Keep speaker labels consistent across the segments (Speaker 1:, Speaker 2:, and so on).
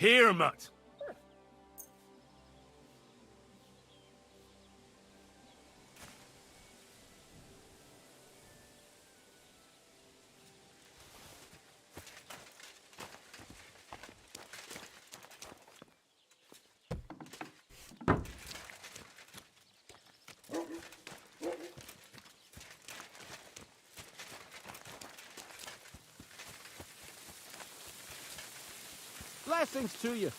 Speaker 1: Here, mutt.
Speaker 2: Blessings to you.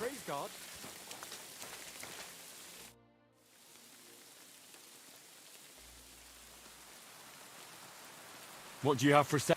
Speaker 1: Praise God.
Speaker 2: What do you have for sale?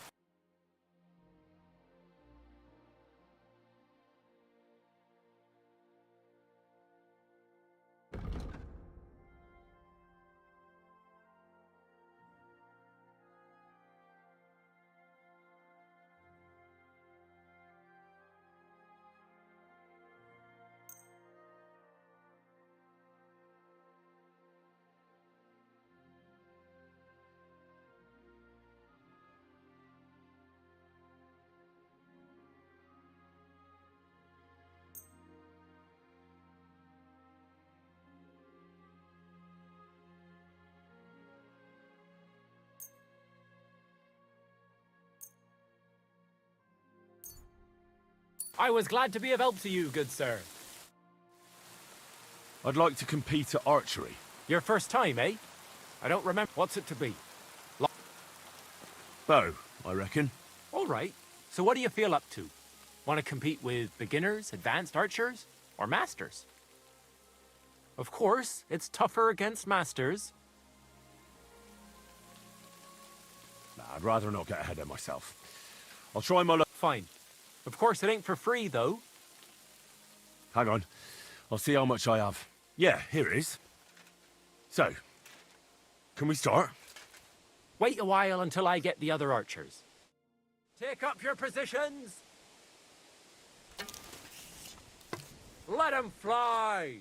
Speaker 1: I was glad to be of help to you, good sir.
Speaker 2: I'd like to compete at archery.
Speaker 1: Your first time, eh? I don't remember. What's it to be?
Speaker 2: Bow, I reckon.
Speaker 1: All right. So what do you feel up to? Want to compete with beginners, advanced archers, or masters? Of course, it's tougher against masters.
Speaker 2: Nah, I'd rather not get ahead of myself. I'll try my luck.
Speaker 1: Fine. Of course, it ain't for free, though.
Speaker 2: Hang on. I'll see how much I have. Yeah, here it is. So, can we start?
Speaker 1: Wait a while until I get the other archers. Take up your positions! Let 'em fly!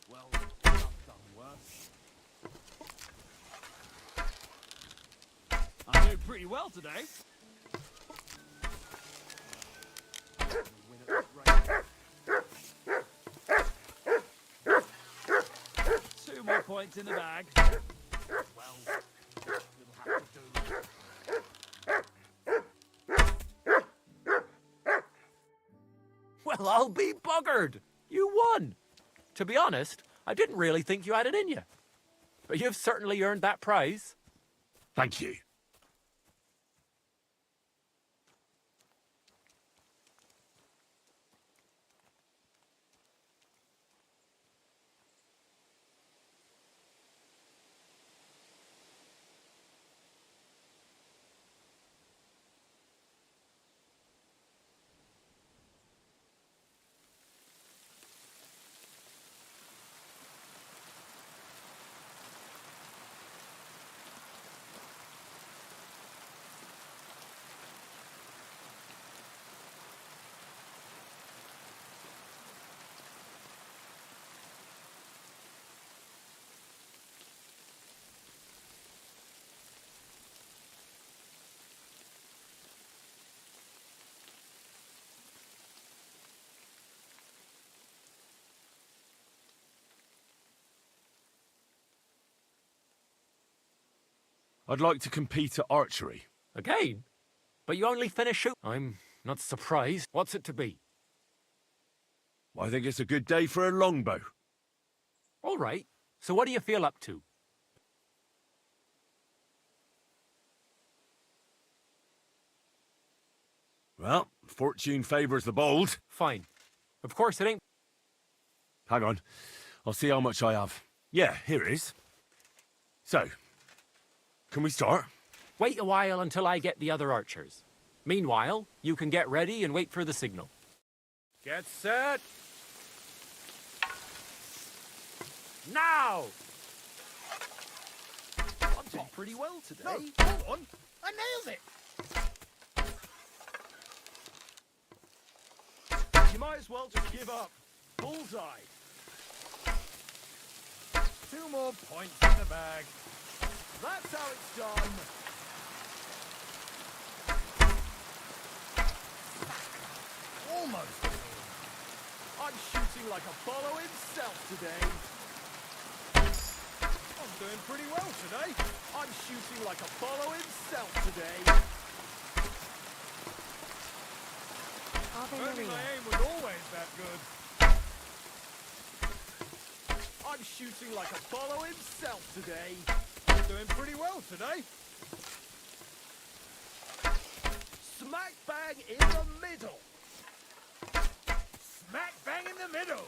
Speaker 3: Well, I've done worse. I do pretty well today. 2 more points in the bag. Well, it'll have to do.
Speaker 1: Well, I'll be buggered! You won! To be honest, I didn't really think you had it in you. But you've certainly earned that prize.
Speaker 2: Thank you. I'd like to compete at archery.
Speaker 1: Again? But you only finished shoot. I'm not surprised. What's it to be?
Speaker 2: I think it's a good day for a longbow.
Speaker 1: All right. So what do you feel up to?
Speaker 2: Well, fortune favours the bold.
Speaker 1: Fine. Of course, it ain't.
Speaker 2: Hang on. I'll see how much I have. Yeah, here it is. So, can we start?
Speaker 1: Wait a while until I get the other archers. Meanwhile, you can get ready and wait for the signal. Get set! Now!
Speaker 3: I'm doing pretty well today.
Speaker 4: No, hold on. I nailed it.
Speaker 3: You might as well just give up. Bullseye.
Speaker 4: 2 more points in the bag.
Speaker 3: That's how it's done.
Speaker 4: Almost.
Speaker 3: I'm shooting like Apollo himself today. I'm doing pretty well today. I'm shooting like Apollo himself today.
Speaker 4: Only my aim was always that good.
Speaker 3: I'm shooting like Apollo himself today. I'm doing pretty well today. Smack bang in the middle.
Speaker 4: Smack bang in the middle.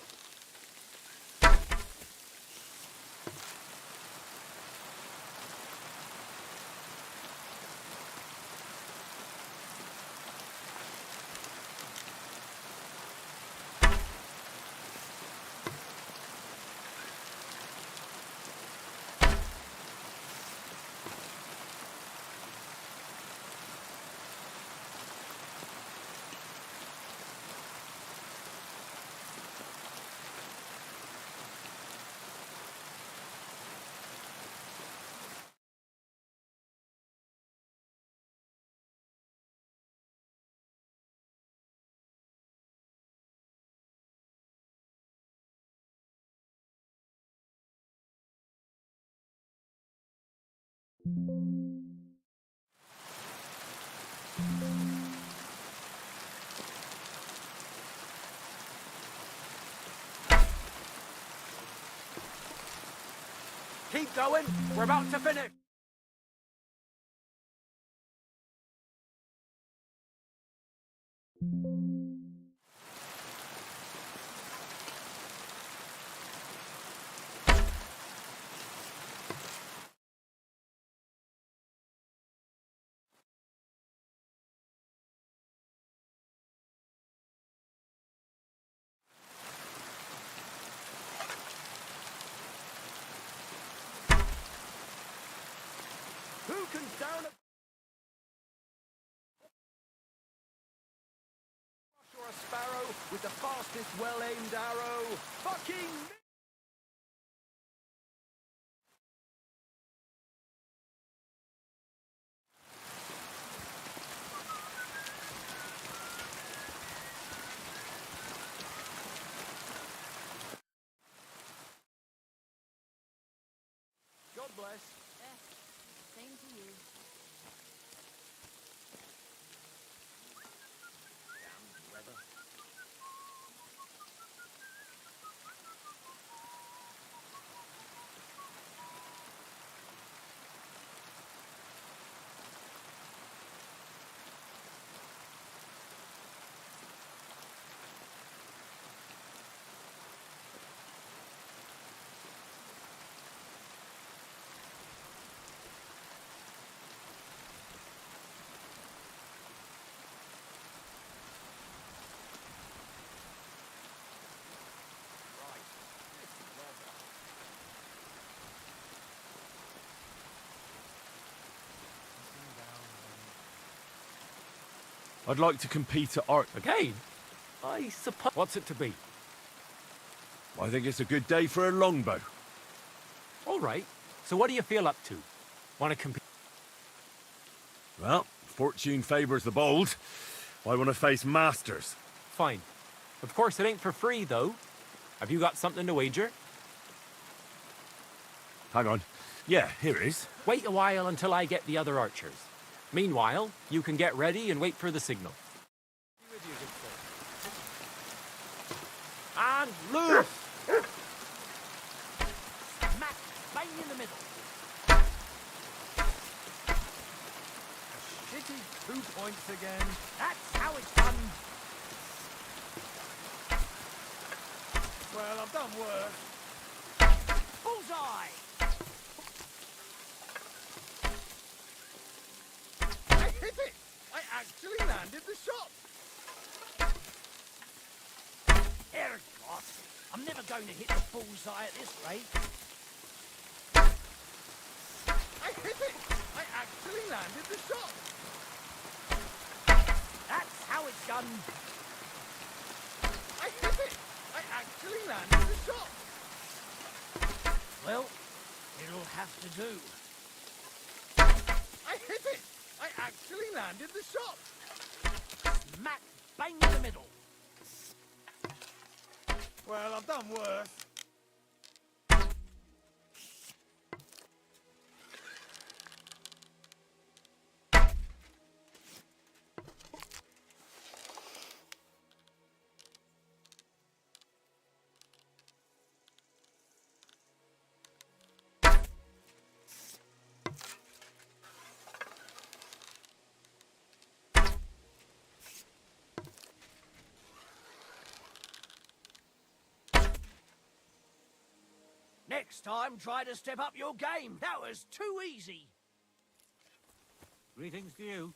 Speaker 1: Keep going. We're about to finish.
Speaker 4: Who can down a... Or a sparrow with the fastest well-aimed arrow? Fucking... God bless.
Speaker 5: Same to you.
Speaker 4: Damn weather.
Speaker 2: I'd like to compete at art.
Speaker 1: Again? I suppose. What's it to be?
Speaker 2: I think it's a good day for a longbow.
Speaker 1: All right. So what do you feel up to? Want to compete?
Speaker 2: Well, fortune favours the bold. I want to face masters.
Speaker 1: Fine. Of course, it ain't for free, though. Have you got something to wager?
Speaker 2: Hang on. Yeah, here it is.
Speaker 1: Wait a while until I get the other archers. Meanwhile, you can get ready and wait for the signal. And loose!
Speaker 3: Smack bang in the middle.
Speaker 4: Shitty 2 points again.
Speaker 3: That's how it's done.
Speaker 4: Well, I've done worse.
Speaker 3: Bullseye.
Speaker 4: I hit it! I actually landed the shot!
Speaker 3: Ergot. I'm never going to hit the bullseye at this rate.
Speaker 4: I hit it! I actually landed the shot!
Speaker 3: That's how it's done.
Speaker 4: I hit it! I actually landed the shot!
Speaker 3: Well, it'll have to do.
Speaker 4: I hit it! I actually landed the shot!
Speaker 3: Smack bang in the middle.
Speaker 4: Well, I've done worse. Next time, try to step up your game. That was too easy.
Speaker 3: Greetings to you.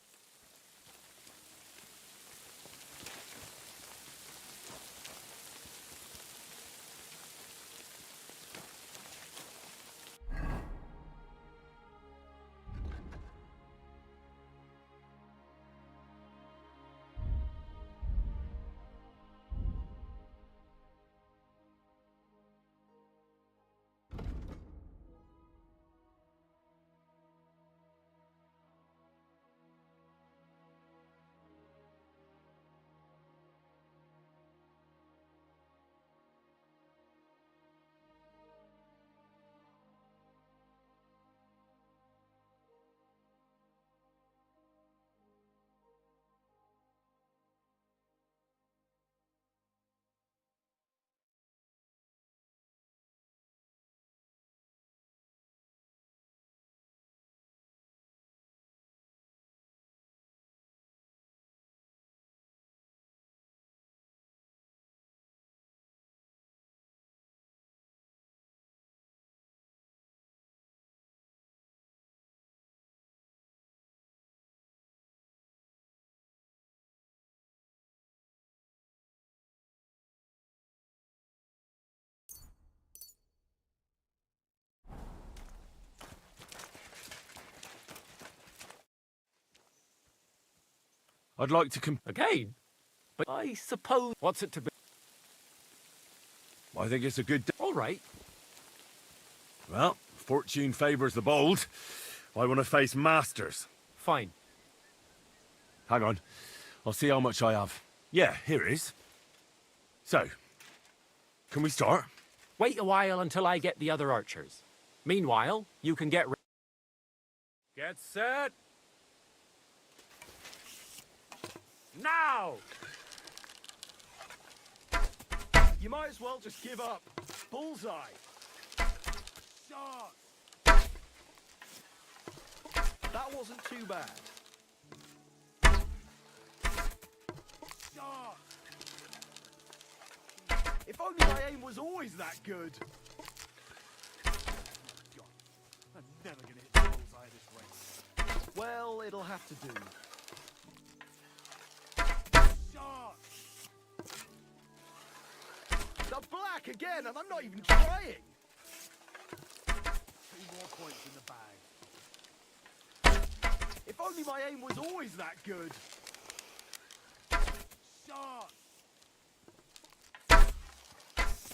Speaker 2: I'd like to
Speaker 1: Again? But I suppose... What's it to be?
Speaker 2: I think it's a good...
Speaker 1: All right.
Speaker 2: Well, fortune favours the bold. I want to face masters.
Speaker 1: Fine.
Speaker 2: Hang on. I'll see how much I have. Yeah, here it is. So, can we start?
Speaker 1: Wait a while until I get the other archers. Meanwhile, you can get...
Speaker 2: Get set.
Speaker 1: Now!
Speaker 4: You might as well just give up. Bullseye.
Speaker 3: Shot!
Speaker 4: That wasn't too bad.
Speaker 3: Shot!
Speaker 4: If only my aim was always that good.
Speaker 3: God, I'm never gonna hit the bullseye this way.
Speaker 4: Well, it'll have to do.
Speaker 3: Shot!
Speaker 4: The black again, and I'm not even trying.
Speaker 3: 2 more points in the bag.
Speaker 4: If only my aim was always that good.
Speaker 3: Shot!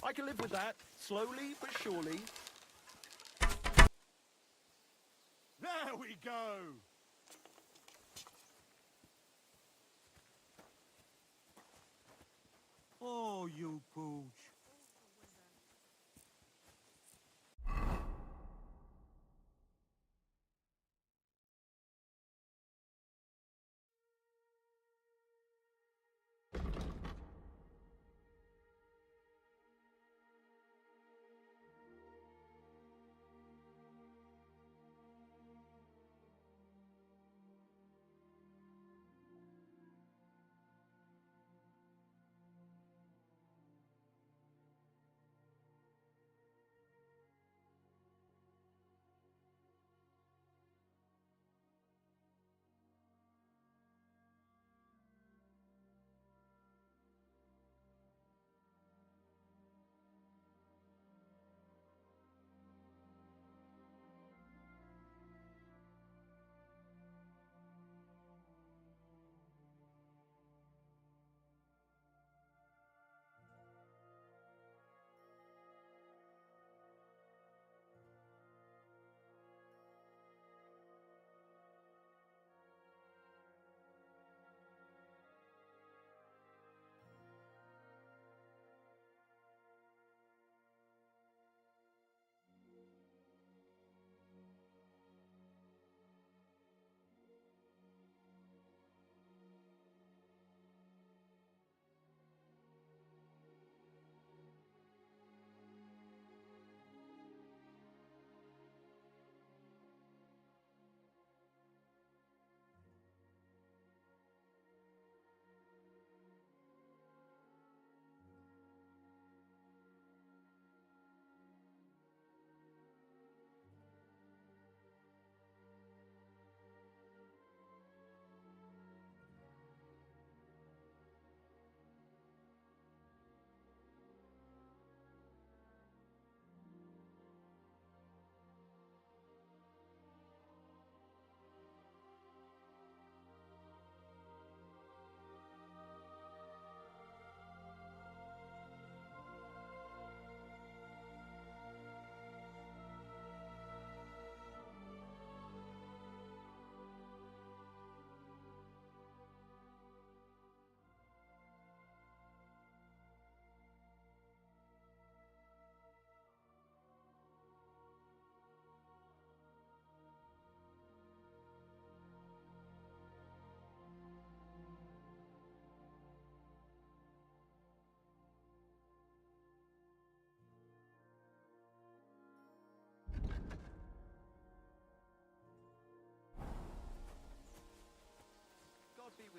Speaker 4: I can live with that, slowly but surely.
Speaker 3: There we go! Oh, you pooch.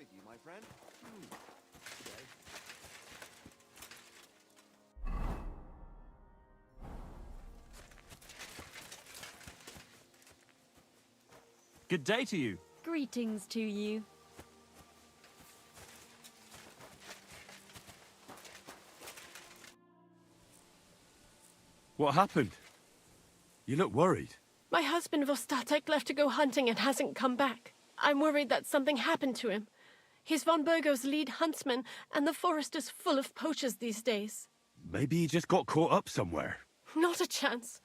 Speaker 4: with you, my friend. Okay.
Speaker 3: Good day to you.
Speaker 5: Greetings to you.
Speaker 2: What happened? You look worried.
Speaker 6: My husband Vostatek left to go hunting and hasn't come back. I'm worried that something happened to him. He's von Burgo's lead huntsman, and the forest is full of poachers these days.
Speaker 2: Maybe he just got caught up somewhere.
Speaker 6: Not a chance.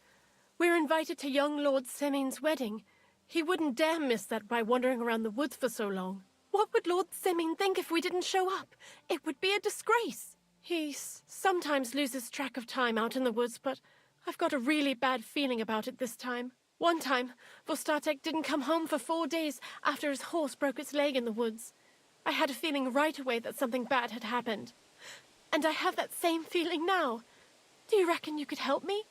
Speaker 6: We're invited to young Lord Semin's wedding. He wouldn't dare miss that by wandering around the woods for so long. What would Lord Semin think if we didn't show up? It would be a disgrace. He sometimes loses track of time out in the woods, but I've got a really bad feeling about it this time. One time, Vostatek didn't come home for 4 days after his horse broke its leg in the woods. I had a feeling right away that something bad had happened. And I have that same feeling now. Do you reckon you could help me?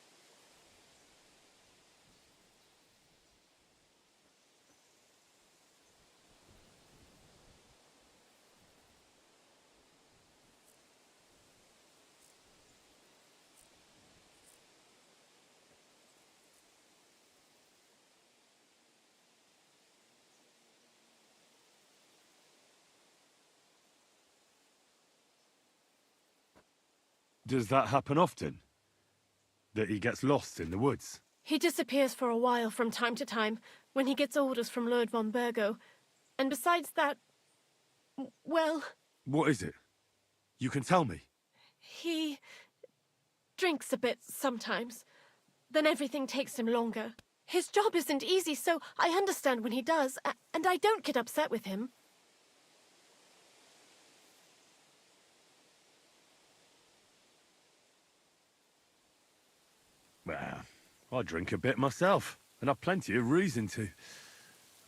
Speaker 2: Does that happen often? That he gets lost in the woods?
Speaker 6: He disappears for a while from time to time when he gets orders from Lord von Burgo. And besides that, well,
Speaker 2: What is it? You can tell me.
Speaker 6: he drinks a bit sometimes. Then everything takes him longer. His job isn't easy, so I understand when he does, and I don't get upset with him.
Speaker 2: Well, I drink a bit myself, and I've plenty of reason to.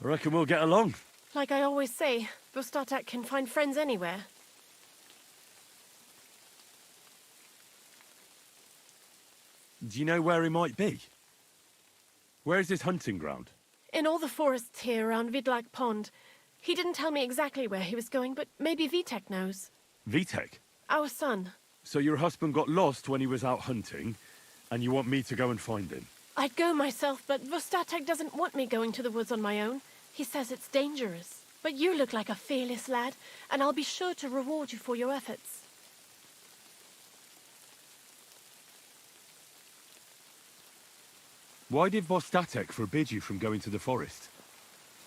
Speaker 2: I reckon we'll get along.
Speaker 6: Like I always say, Vostatek can find friends anywhere.
Speaker 2: Do you know where he might be? Where is his hunting ground?
Speaker 6: In all the forests here around Vidlak Pond. He didn't tell me exactly where he was going, but maybe Vitek knows.
Speaker 2: Vitek?
Speaker 6: Our son.
Speaker 2: So your husband got lost when he was out hunting, and you want me to go and find him?
Speaker 6: I'd go myself, but Vostatek doesn't want me going to the woods on my own. He says it's dangerous. But you look like a fearless lad, and I'll be sure to reward you for your efforts.
Speaker 2: Why did Vostatek forbid you from going to the forest?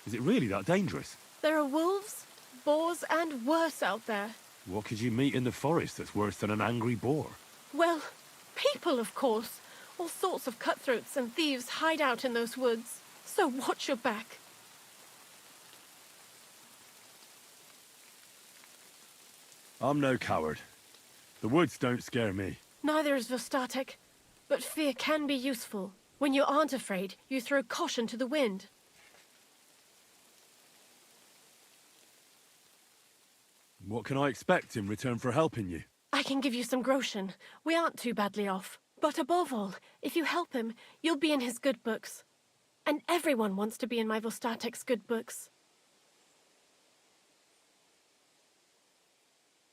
Speaker 2: Is it really that dangerous?
Speaker 6: There are wolves, boars, and worse out there.
Speaker 2: What could you meet in the forest that's worse than an angry boar?
Speaker 6: Well, people, of course. All sorts of cutthroats and thieves hide out in those woods. So watch your back.
Speaker 2: I'm no coward. The woods don't scare me.
Speaker 6: Neither is Vostatek. But fear can be useful. When you aren't afraid, you throw caution to the wind.
Speaker 2: What can I expect in return for helping you?
Speaker 6: I can give you some groschen. We aren't too badly off. But above all, if you help him, you'll be in his good books. And everyone wants to be in my Vostatek's good books.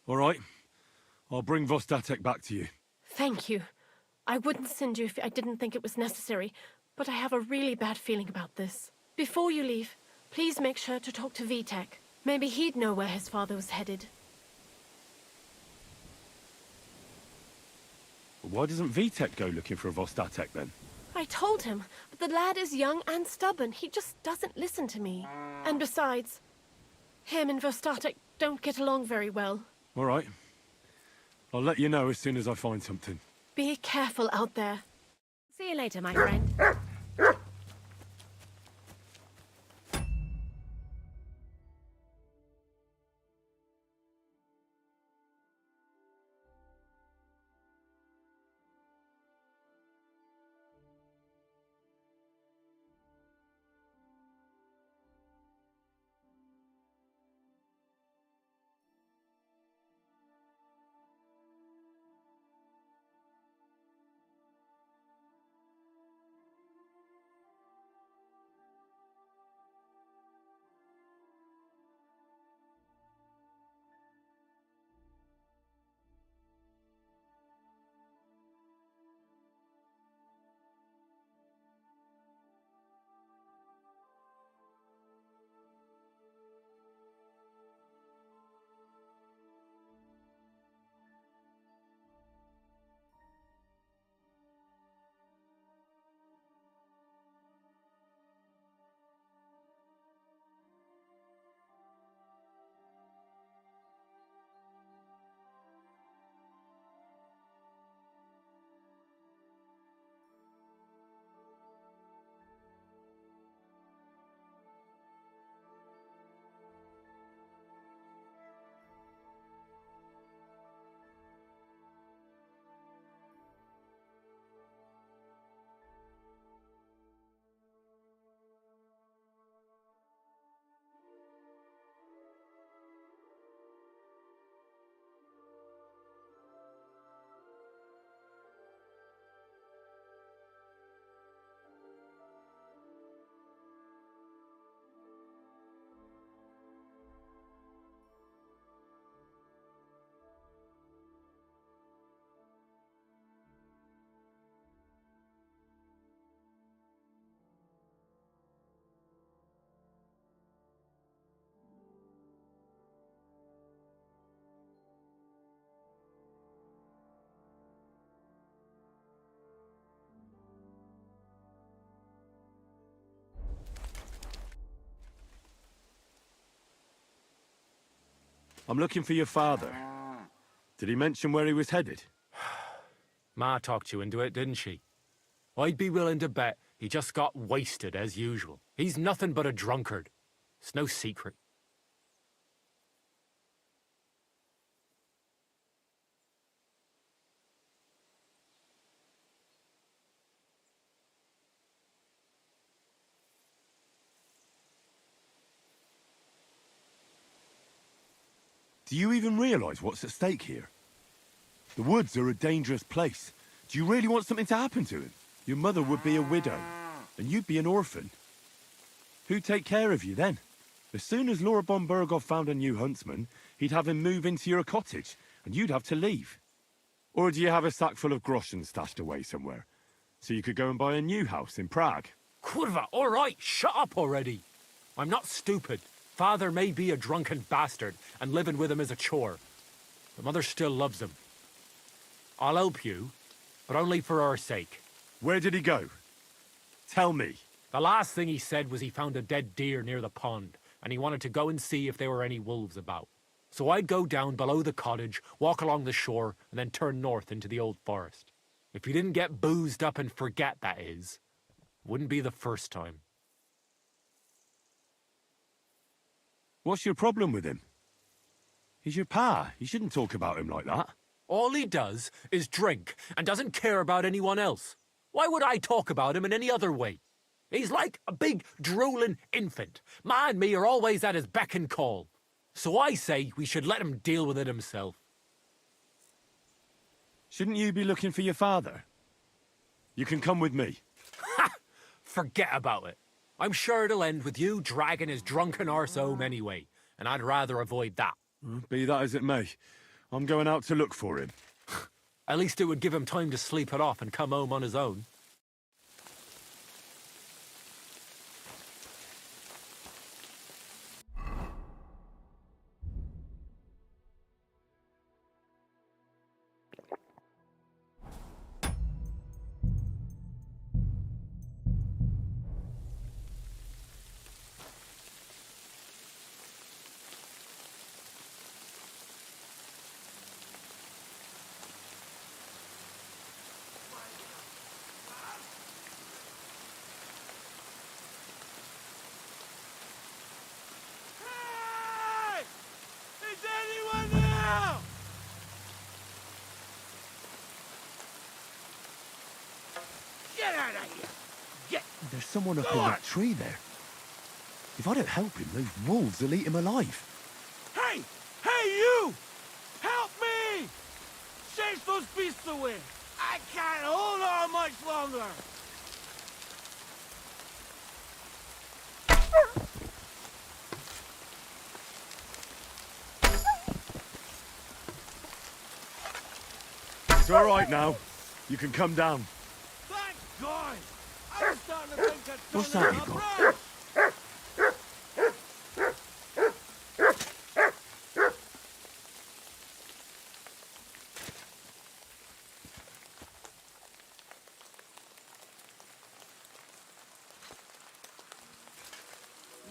Speaker 2: All right. I'll bring Vostatek back to you.
Speaker 6: Thank you. I wouldn't send you if I didn't think it was necessary, but I have a really bad feeling about this. Before you leave, please make sure to talk to Vitek. Maybe he'd know where his father was headed.
Speaker 2: Why doesn't Vitek go looking for Vostatek then?
Speaker 6: I told him, but the lad is young and stubborn. He just doesn't listen to me. And besides, him and Vostatek don't get along very well.
Speaker 2: All right. I'll let you know as soon as I find something.
Speaker 6: Be careful out there.
Speaker 5: See you later, my friend.
Speaker 2: I'm looking for your father. Did he mention where he was headed?
Speaker 1: Ma talked you into it, didn't she? I'd be willing to bet he just got wasted as usual. He's nothing but a drunkard. It's no secret.
Speaker 2: Do you even realise what's at stake here? The woods are a dangerous place. Do you really want something to happen to him? Your mother would be a widow, and you'd be an orphan. Who'd take care of you then? As soon as Lord von Burgov found a new huntsman, he'd have him move into your cottage, and you'd have to leave. Or do you have a sack full of groschen stashed away somewhere, so you could go and buy a new house in Prague?
Speaker 1: Kurva, all right, shut up already. I'm not stupid. Father may be a drunken bastard, and living with him is a chore. But Mother still loves him. I'll help you, but only for our sake.
Speaker 2: Where did he go? Tell me.
Speaker 1: The last thing he said was he found a dead deer near the pond, and he wanted to go and see if there were any wolves about. So I'd go down below the cottage, walk along the shore, and then turn north into the old forest. If you didn't get boozed up and forget, that is, wouldn't be the first time.
Speaker 2: What's your problem with him? He's your pa. You shouldn't talk about him like that.
Speaker 1: All he does is drink and doesn't care about anyone else. Why would I talk about him in any other way? He's like a big, drooling infant. Ma and me are always at his beck and call. So I say we should let him deal with it himself.
Speaker 2: Shouldn't you be looking for your father? You can come with me.
Speaker 1: Ha! Forget about it. I'm sure it'll end with you dragging his drunken arse home anyway, and I'd rather avoid that.
Speaker 2: Be that as it may, I'm going out to look for him.
Speaker 1: At least it would give him time to sleep it off and come home on his own.
Speaker 2: There's someone up in that tree there. If I don't help him, those wolves will eat him alive.
Speaker 3: Hey! Hey, you! Help me! Chase those beasts away! I can't hold on much longer!
Speaker 2: It's all right now. You can come down.
Speaker 3: Thank God! I was starting to think I'd
Speaker 2: What's
Speaker 3: turn
Speaker 2: that
Speaker 3: into
Speaker 2: you
Speaker 3: a
Speaker 2: got?
Speaker 3: brush.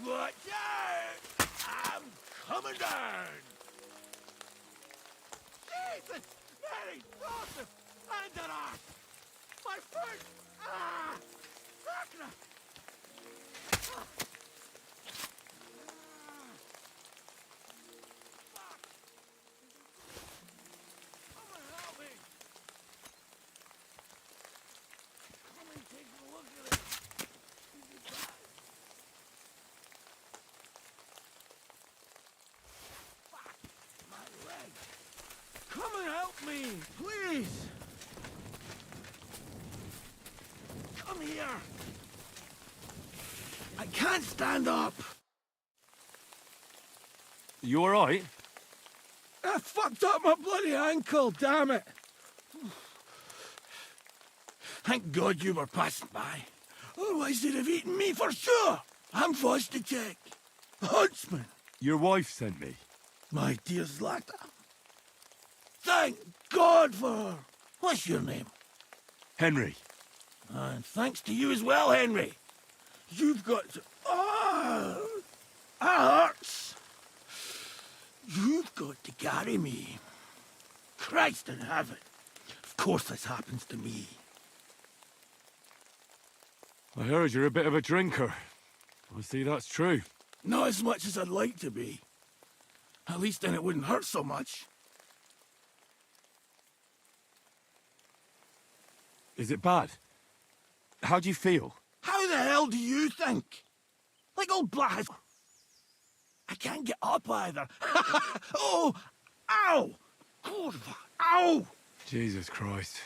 Speaker 3: Watch out! I'm coming down! Jesus! Mary! Joseph! Andalus! My foot! Ah! Ragnar! Ah! Fuck! Come and help me! Come and take a look at it! Is it bad? Fuck! My leg! Come and help me, please! Come here! I can't stand up!
Speaker 2: You all right?
Speaker 3: I fucked up my bloody ankle, damn it! Thank God you were passing by. Otherwise they'd have eaten me for sure! I'm forced to check. Huntsman!
Speaker 2: Your wife sent me.
Speaker 3: My dear Zlata. Thank God for her! What's your name?
Speaker 2: Henry.
Speaker 3: And thanks to you as well, Henry. You've got to... Ah! That hurts! You've got carry me. Christ in heaven. Of course this happens to me.
Speaker 2: I heard you're a bit of a drinker. I see that's true.
Speaker 3: Not as much as I'd like to be. At least then it wouldn't hurt so much.
Speaker 2: Is it bad? How do you feel?
Speaker 3: How the hell do you think? Like old Black. I can't get up either. Oh! Ow! Kurwa! Ow!
Speaker 2: Jesus Christ.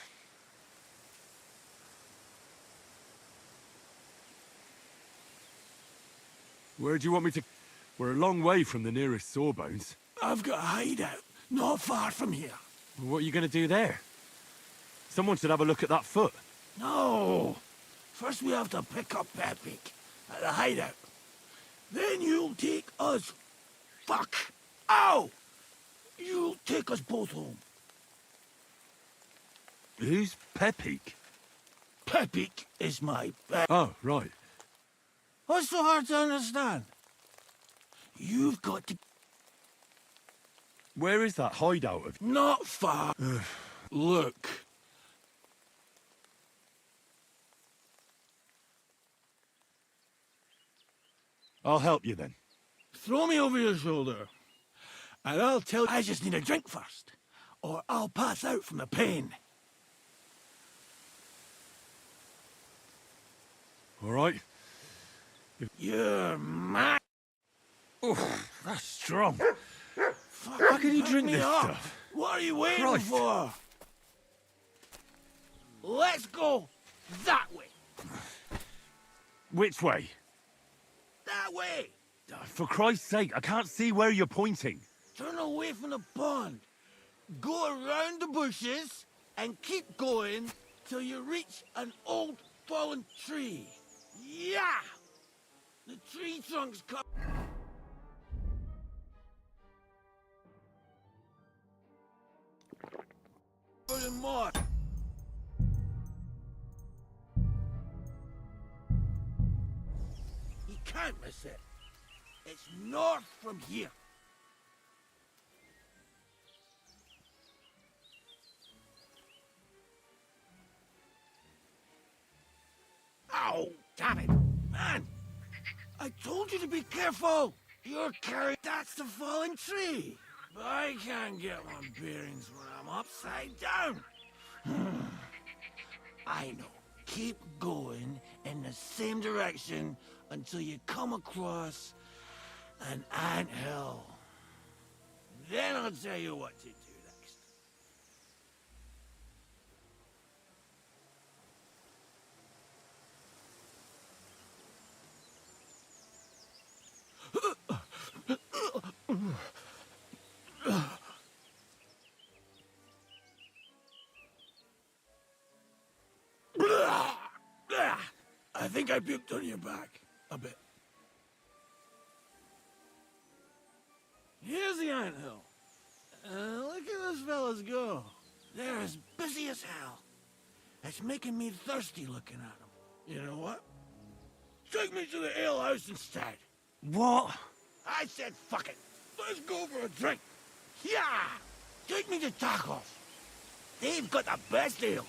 Speaker 2: Where do you want me to... We're a long way from the nearest sawbones.
Speaker 3: I've got a hideout, not far from here.
Speaker 2: What are you going to do there? Someone should have a look at that foot.
Speaker 3: No! First we have to pick up Pepik at the hideout. Then you'll take us... Fuck! Ow! You'll take us both home.
Speaker 2: Who's Pepik?
Speaker 3: Pepik is my pet.
Speaker 2: Oh, right.
Speaker 3: What's so hard to understand? You've got to...
Speaker 2: Where is that hideout of...
Speaker 3: Not far. Look.
Speaker 2: I'll help you then.
Speaker 3: Throw me over your shoulder. And I'll tell you I just need a drink first. Or I'll pass out from the pain.
Speaker 2: All right.
Speaker 3: You're mad.
Speaker 2: Oh, that's strong.
Speaker 3: How
Speaker 2: can you drink this stuff?
Speaker 3: What are you waiting
Speaker 2: Christ.
Speaker 3: for? Let's go that way.
Speaker 2: Which way?
Speaker 3: That way.
Speaker 2: For Christ's sake, I can't see where you're pointing.
Speaker 3: Turn away from the pond. Go around the bushes and keep going till you reach an old fallen tree. Yeah! The tree trunks come. More. You can't miss it. It's north from here. Ow! Damn it! Man! I told you to be careful! You're carrying... That's the fallen tree! But I can't get my bearings when I'm upside down. I know. Keep going in the same direction until you come across an anthill. Then I'll tell you what to do next. I think I puked on your back a bit. Here's the anthill. Look at those fellas go. They're as busy as hell. It's making me thirsty looking at them. You know what? Take me to the alehouse instead.
Speaker 2: What?
Speaker 3: I said fuck it. Let's go for a drink. Yeah! Take me to tacos. They've got the best ale.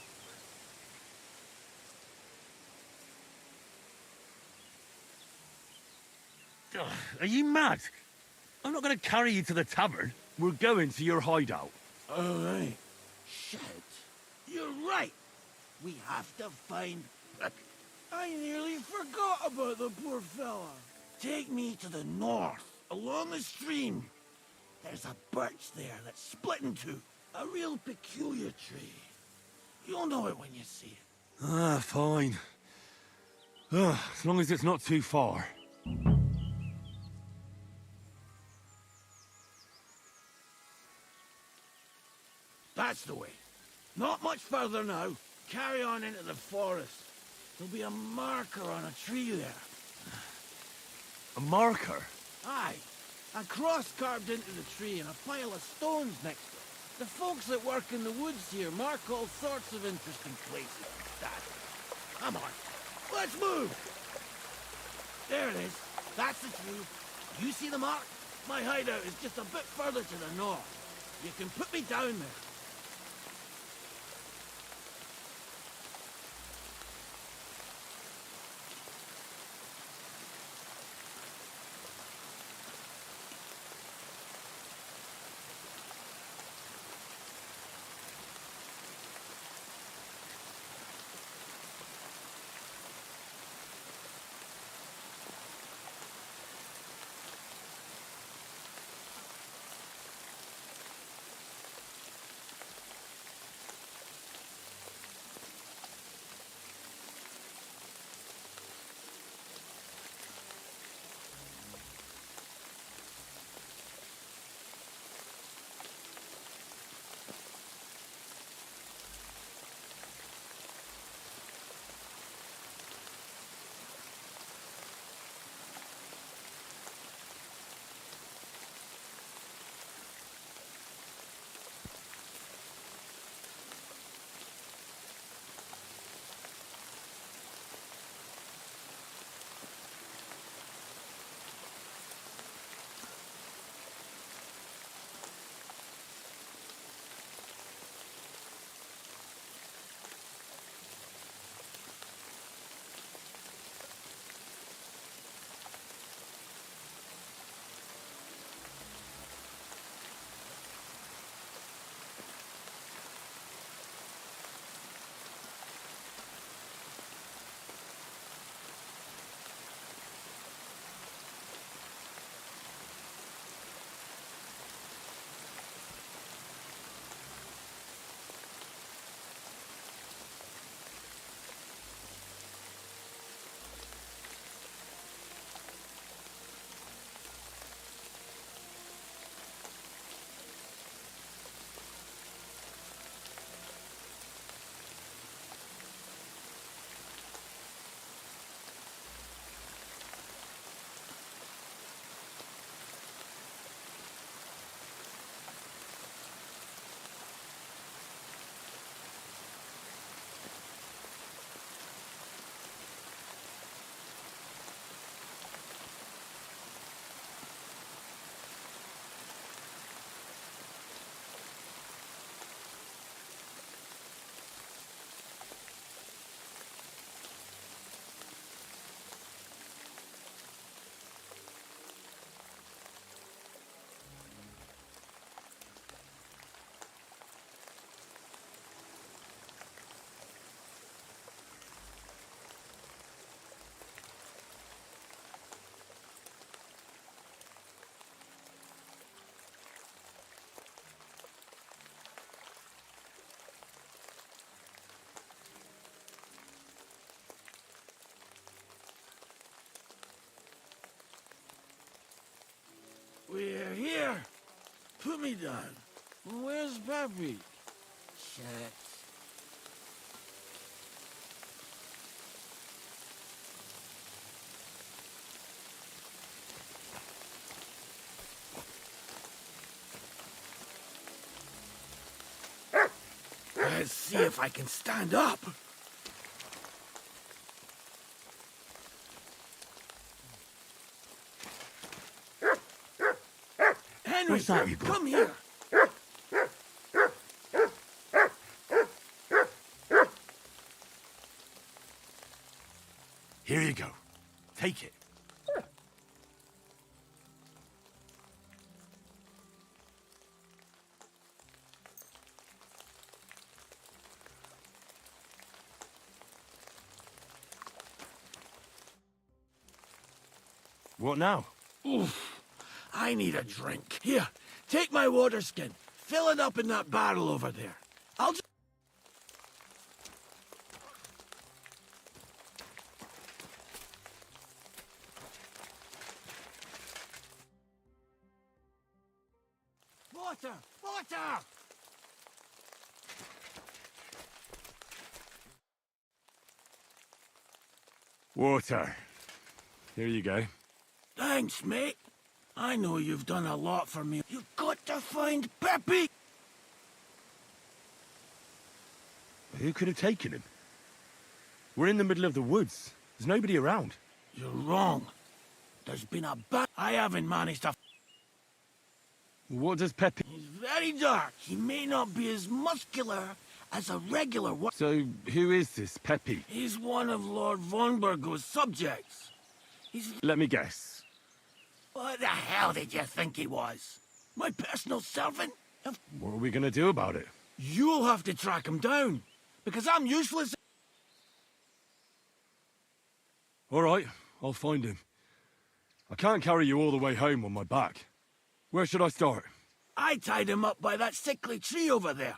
Speaker 2: Ugh, are you mad? I'm not going to carry you to the tavern. We're going to your hideout.
Speaker 3: All right. Shit. You're right. We have to find Pepik. I nearly forgot about the poor fella. Take me to the north, along the stream. There's a birch there that's split in two. A real peculiar tree. You'll know it when you see it.
Speaker 2: Ah, fine. As long as it's not too far.
Speaker 3: That's the way. Not much further now. Carry on into the forest. There'll be a marker on a tree there.
Speaker 2: A marker?
Speaker 3: Aye. A cross carved into the tree and a pile of stones next to it. The folks that work in the woods here mark all sorts of interesting places like that. Come on. Let's move. There it is. That's the tree. You see the mark? My hideout is just a bit further to the north. You can put me down there. We're here. Put me down. Where's Peppy? Shit. Let's see if I can stand up. Henry,
Speaker 2: What's that, you boy?
Speaker 3: come here.
Speaker 2: Here you go. Take it. What now?
Speaker 3: Oof, I need a drink. Here, take my water skin. Fill it up in that barrel over there. I'll just... Water! Water!
Speaker 2: Water. Here you go.
Speaker 3: Thanks, mate. I know you've done a lot for me. You've got to find Peppy!
Speaker 2: Who could have taken him? We're in the middle of the woods. There's nobody around.
Speaker 3: You're wrong. There's been a I haven't managed to...
Speaker 2: What does Peppy...
Speaker 3: He's very dark. He may not be as muscular as a regular one.
Speaker 2: So, who is this Peppy?
Speaker 3: He's one of Lord Vonbergo's subjects. He's...
Speaker 2: Let me guess.
Speaker 3: What the hell did you think he was? My personal servant?
Speaker 2: What are we gonna do about it?
Speaker 3: You'll have to track him down, because I'm useless.
Speaker 2: All right, I'll find him. I can't carry you all the way home on my back. Where should I start?
Speaker 3: I tied him up by that sickly tree over there.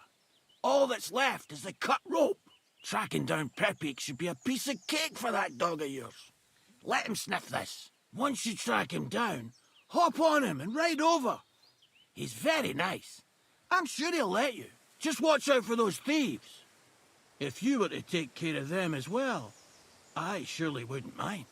Speaker 3: All that's left is the cut rope. Tracking down Peppy should be a piece of cake for that dog of yours. Let him sniff this. Once you track him down, hop on him and ride over. He's very nice. I'm sure he'll let you. Just watch out for those thieves. If you were to take care of them as well, I surely wouldn't mind.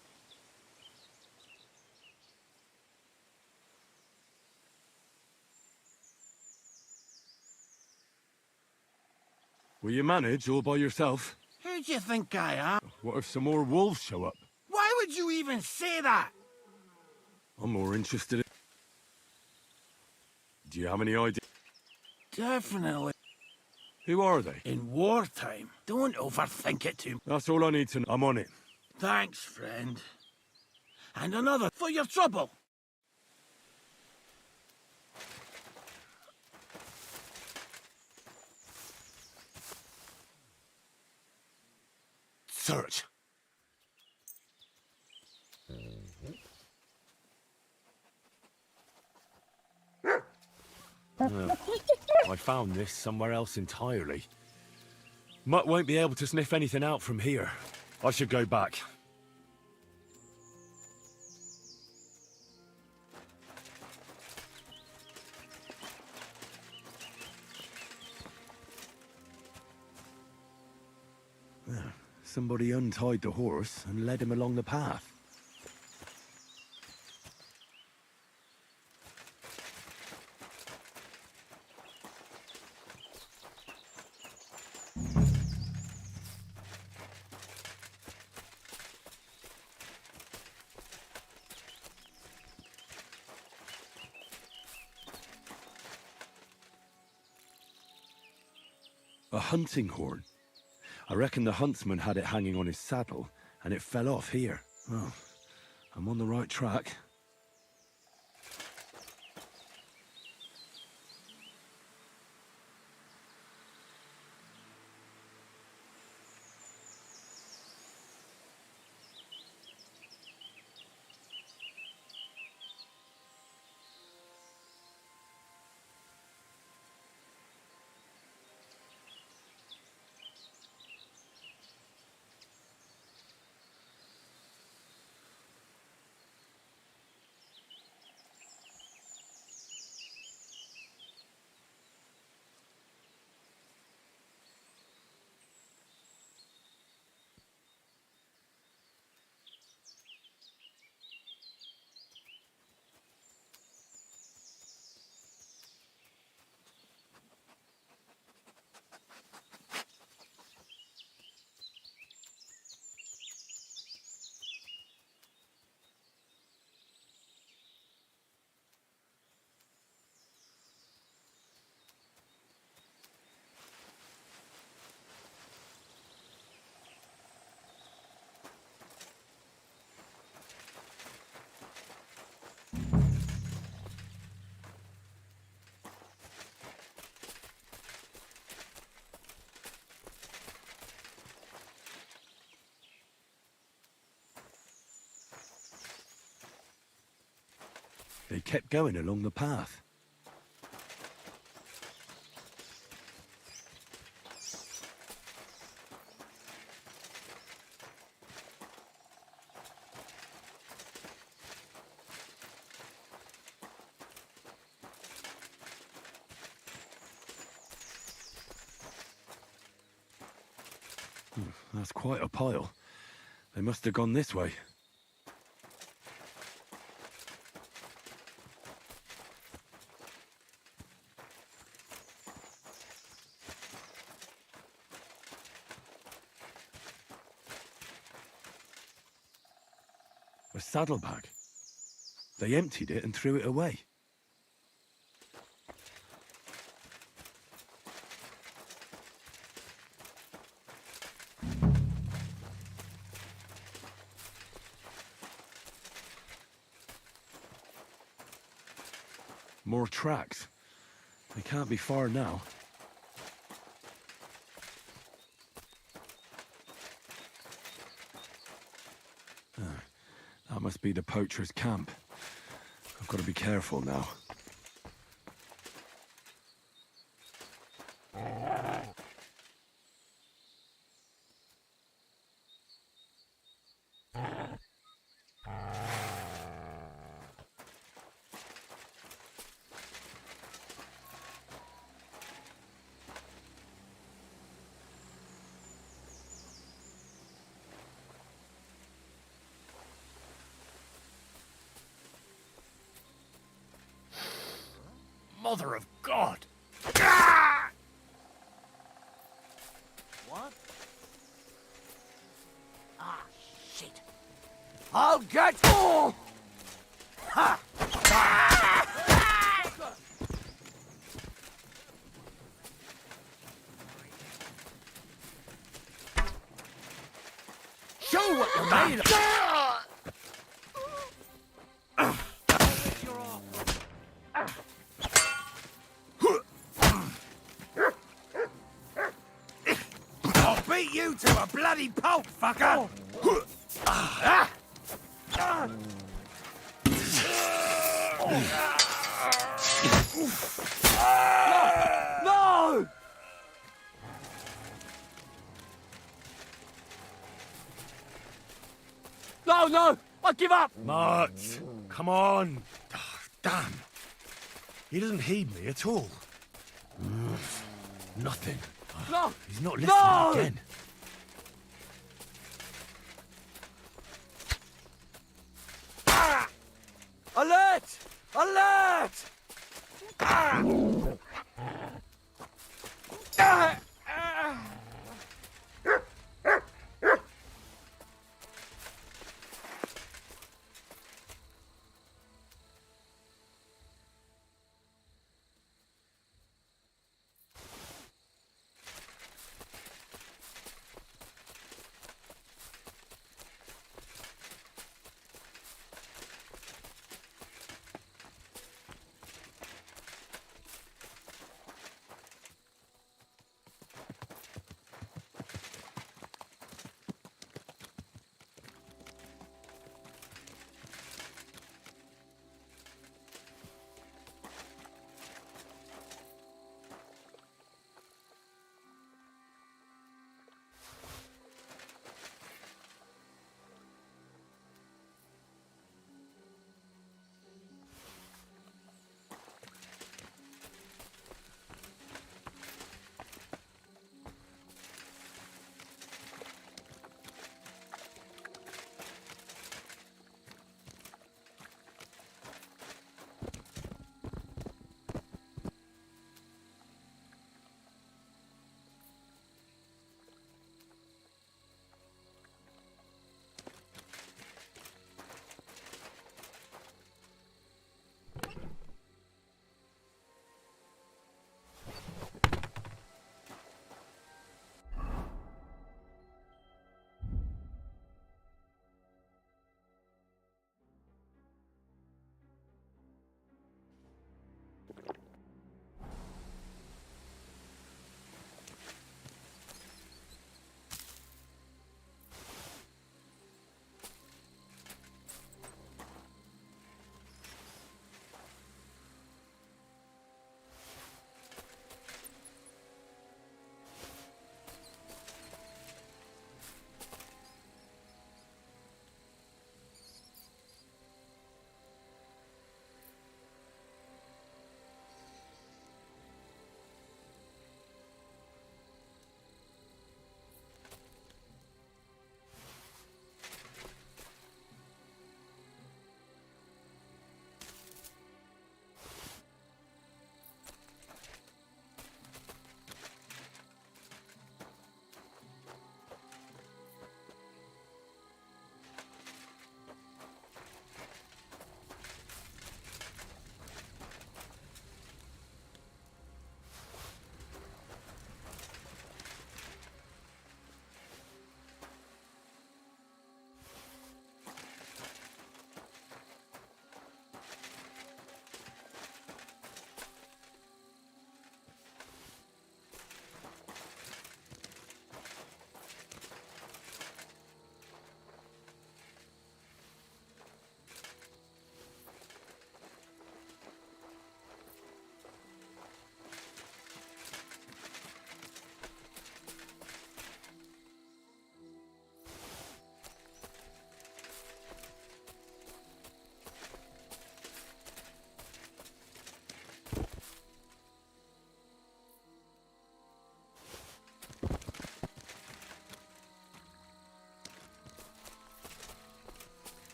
Speaker 2: Will you manage all by yourself?
Speaker 3: Who do you think I am?
Speaker 2: What if some more wolves show up?
Speaker 3: Why would you even say that?
Speaker 2: I'm more interested in... Do you have any idea?
Speaker 3: Definitely.
Speaker 2: Who are they?
Speaker 3: In wartime, don't overthink it too much.
Speaker 2: That's all I need to know. I'm on it.
Speaker 3: Thanks, friend. And another for your trouble.
Speaker 2: Search. I found this somewhere else entirely. Mutt won't be able to sniff anything out from here. I should go back. Somebody untied the horse and led him along the path. A hunting horn. I reckon the huntsman had it hanging on his saddle, and it fell off here. Oh, I'm on the right track. They kept going along the path. That's quite a pile. They must have gone this way. A saddlebag. They emptied it and threw it away. More tracks. They can't be far now. That must be the poacher's camp. I've got to be careful now.
Speaker 1: Mother of God!
Speaker 3: What? Ah, shit. I'll get... Oh! Ha! Show what you're made of! I'll beat you to a bloody pulp, fucker! No!
Speaker 1: No, no! I give up!
Speaker 2: Mart, come on. Damn. He doesn't heed me at all. Nothing.
Speaker 1: No!
Speaker 2: He's not listening
Speaker 1: No!
Speaker 2: again.
Speaker 3: Alert! Alert!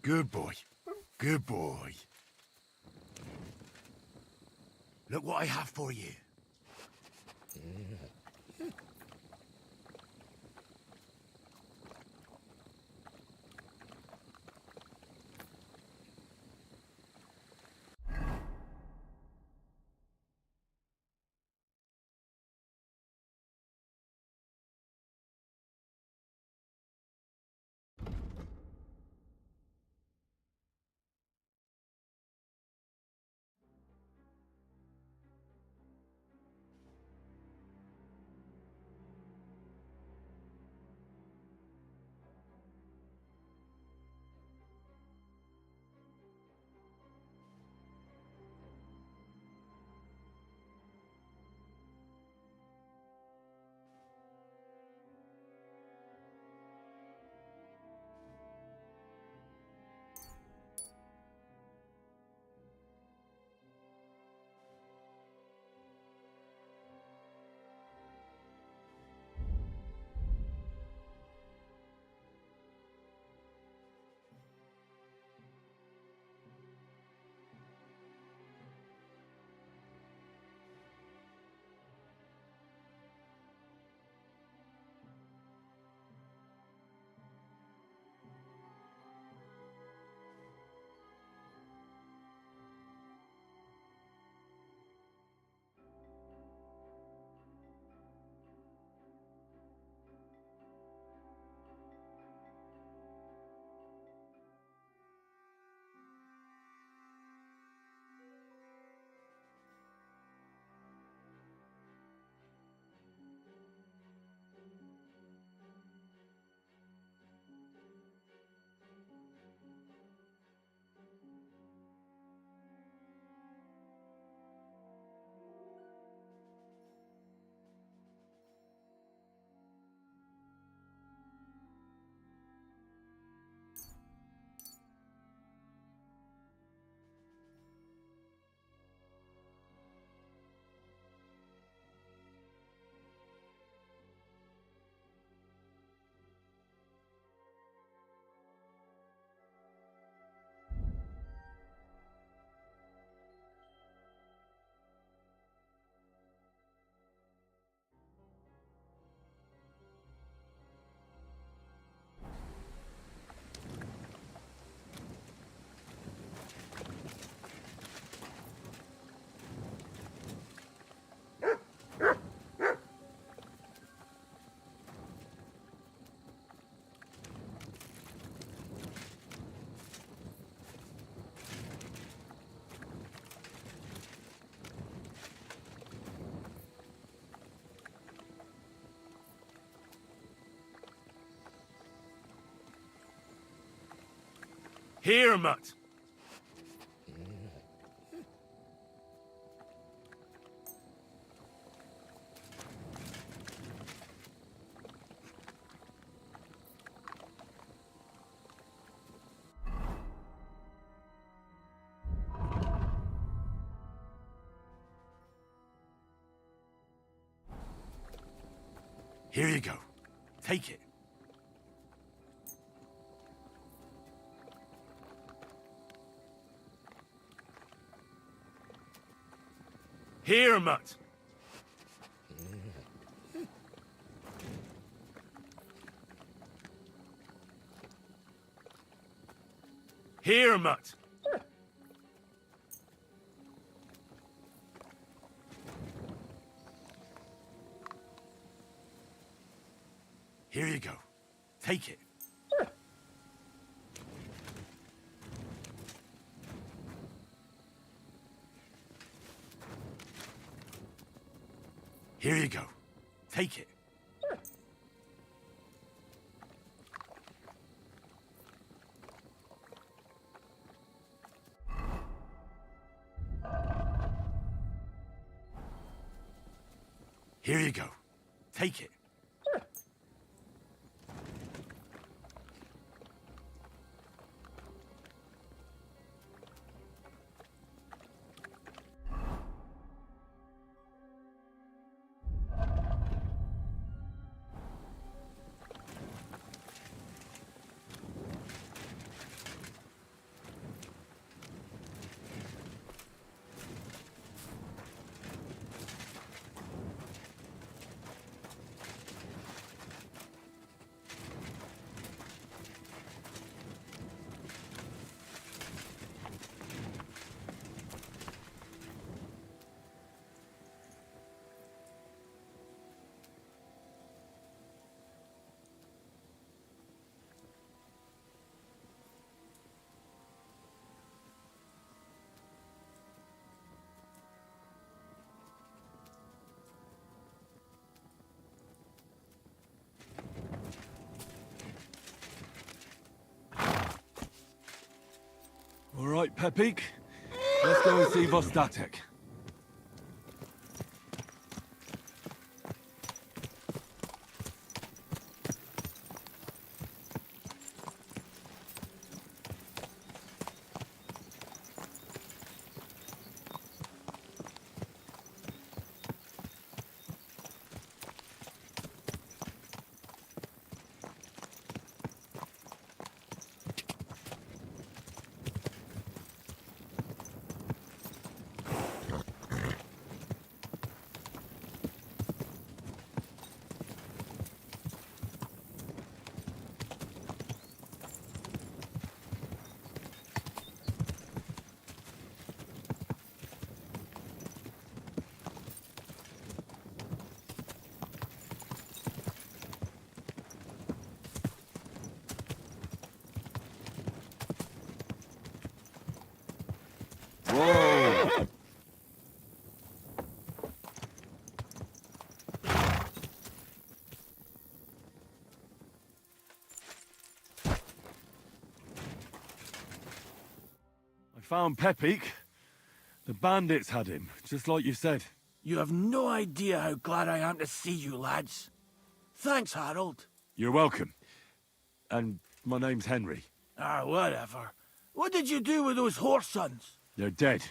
Speaker 2: Good boy. Good boy. Look what I have for you. Here, mutt. Here you go. Take it. Here, mutt. Here, mutt. Here you go. Take it. Here you go. Take it. Here you go. Take it. Right, Pepik. Let's go and see Vostatek. Whoa! I found Pepik. The bandits had him, just like you said.
Speaker 3: You have no idea how glad I am to see you, lads. Thanks, Harold.
Speaker 2: You're welcome. And my name's Henry.
Speaker 3: Whatever. What did you do with those horse sons?
Speaker 2: They're dead.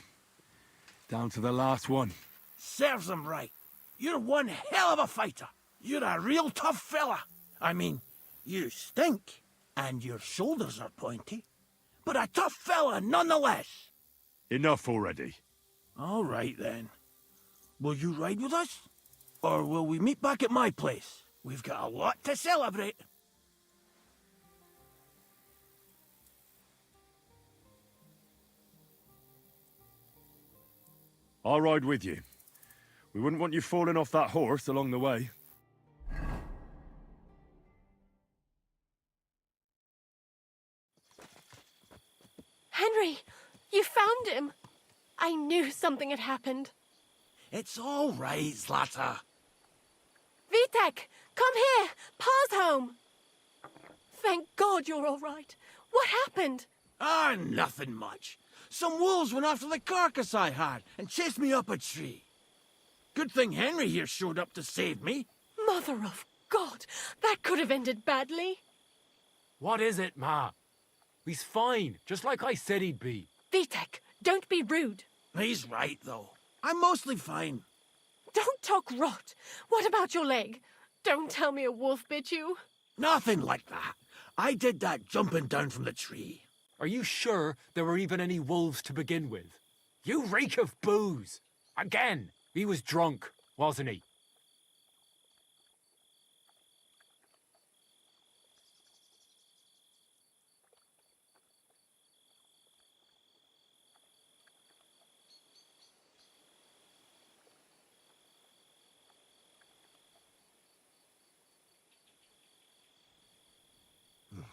Speaker 2: Down to the last one.
Speaker 3: Serves them right. You're one hell of a fighter. You're a real tough fella. I mean, you stink, and your shoulders are pointy. But a tough fella nonetheless.
Speaker 2: Enough already.
Speaker 3: All right, then. Will you ride with us? Or will we meet back at my place? We've got a lot to celebrate.
Speaker 2: I'll ride with you. We wouldn't want you falling off that horse along the way.
Speaker 6: Henry, you found him. I knew something had happened.
Speaker 3: It's all right, Zlata.
Speaker 6: Vitek, come here. Pa's home. Thank God you're all right. What happened?
Speaker 3: Nothing much. Some wolves went after the carcass I had and chased me up a tree. Good thing Henry here showed up to save me.
Speaker 6: Mother of God, that could have ended badly.
Speaker 1: What is it, Ma? He's fine, just like I said he'd be.
Speaker 6: Vitek, don't be rude.
Speaker 3: He's right, though. I'm mostly fine.
Speaker 6: Don't talk rot. What about your leg? Don't tell me a wolf bit you.
Speaker 3: Nothing like that. I did that jumping down from the tree.
Speaker 1: Are you sure there were even any wolves to begin with? You reek of booze! Again! He was drunk, wasn't he?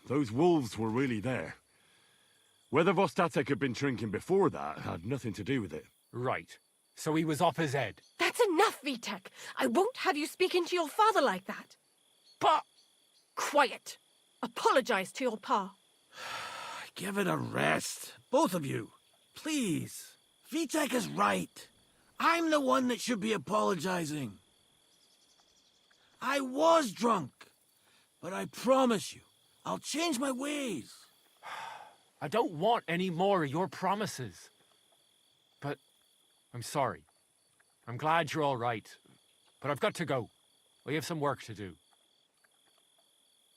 Speaker 2: Those wolves were really there. Whether Vostatek had been drinking before that had nothing to do with it.
Speaker 1: Right. So he was off his head.
Speaker 6: That's enough, Vitek. I won't have you speaking to your father like that.
Speaker 1: But
Speaker 6: Quiet. Apologize to your pa.
Speaker 3: Give it a rest. Both of you. Please. Vitek is right. I'm the one that should be apologizing. I was drunk. But I promise you, I'll change my ways.
Speaker 1: I don't want any more of your promises. But I'm sorry. I'm glad you're all right. But I've got to go. We have some work to do.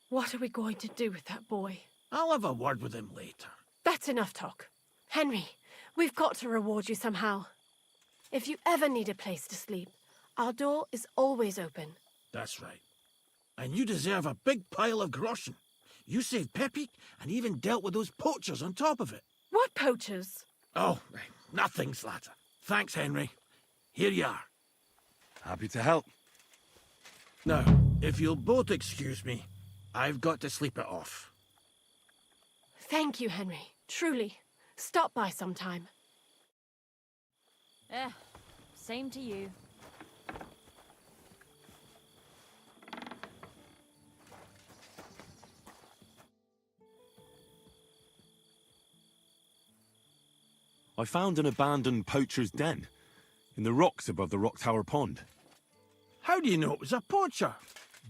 Speaker 6: What are we going to do with that boy?
Speaker 3: I'll have a word with him later.
Speaker 6: That's enough talk. Henry, we've got to reward you somehow. If you ever need a place to sleep, our door is always open.
Speaker 3: That's right. And you deserve a big pile of groschen. You saved Pepik and even dealt with those poachers on top of it.
Speaker 6: What poachers?
Speaker 3: Oh, nothing, Slatter. Thanks, Henry. Here you are.
Speaker 2: Happy to help.
Speaker 3: Now, if you'll both excuse me, I've got to sleep it off.
Speaker 6: Thank you, Henry. Truly. Stop by sometime.
Speaker 5: Same to you.
Speaker 2: found an abandoned poacher's den in the rocks above the Rock Tower Pond.
Speaker 3: How do you know it was a poacher?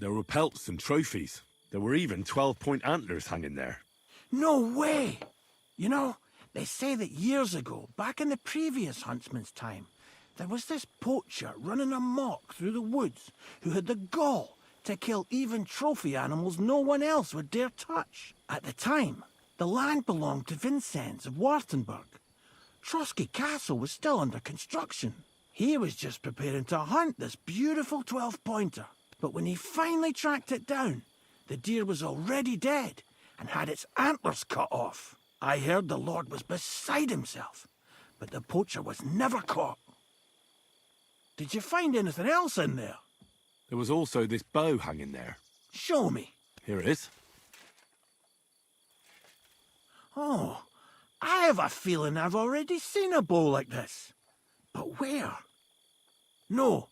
Speaker 2: There were pelts and trophies. There were even 12-point antlers hanging there.
Speaker 3: No way! You know, they say that years ago, back in the previous huntsman's time, there was this poacher running amok through the woods who had the gall to kill even trophy animals no one else would dare touch. At the time, the land belonged to Vincennes of Wartenburg. Trotsky Castle was still under construction. He was just preparing to hunt this beautiful 12-pointer. But when he finally tracked it down, the deer was already dead and had its antlers cut off. I heard the Lord was beside himself, but the poacher was never caught. Did you find anything else in there?
Speaker 2: There was also this bow hanging there.
Speaker 3: Show me.
Speaker 2: Here it is.
Speaker 3: Oh, I have a feeling I've already seen a bow like this. But where? No,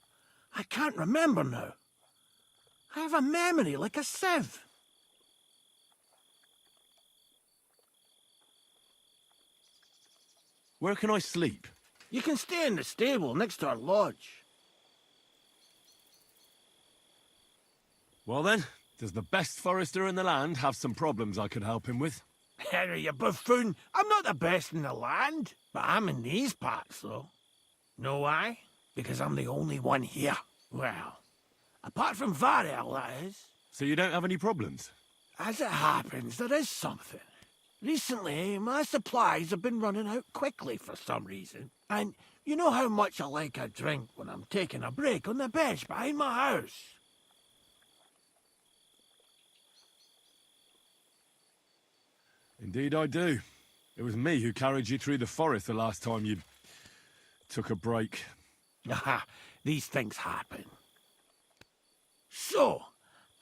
Speaker 3: I can't remember now. I have a memory like a sieve.
Speaker 2: Where can I sleep?
Speaker 3: You can stay in the stable next to our lodge.
Speaker 2: Well then, does the best forester in the land have some problems I could help him with?
Speaker 3: Henry, you buffoon. I'm not the best in the land, but I'm in these parts, though. Know why? Because I'm the only one here. Well, apart from Varel, that is.
Speaker 2: So you don't have any problems?
Speaker 3: As it happens, there is something. Recently, my supplies have been running out quickly for some reason. And you know how much I like a drink when I'm taking a break on the bench behind my house.
Speaker 2: Indeed I do. It was me who carried you through the forest the last time you took a break.
Speaker 3: Aha, these things happen. So,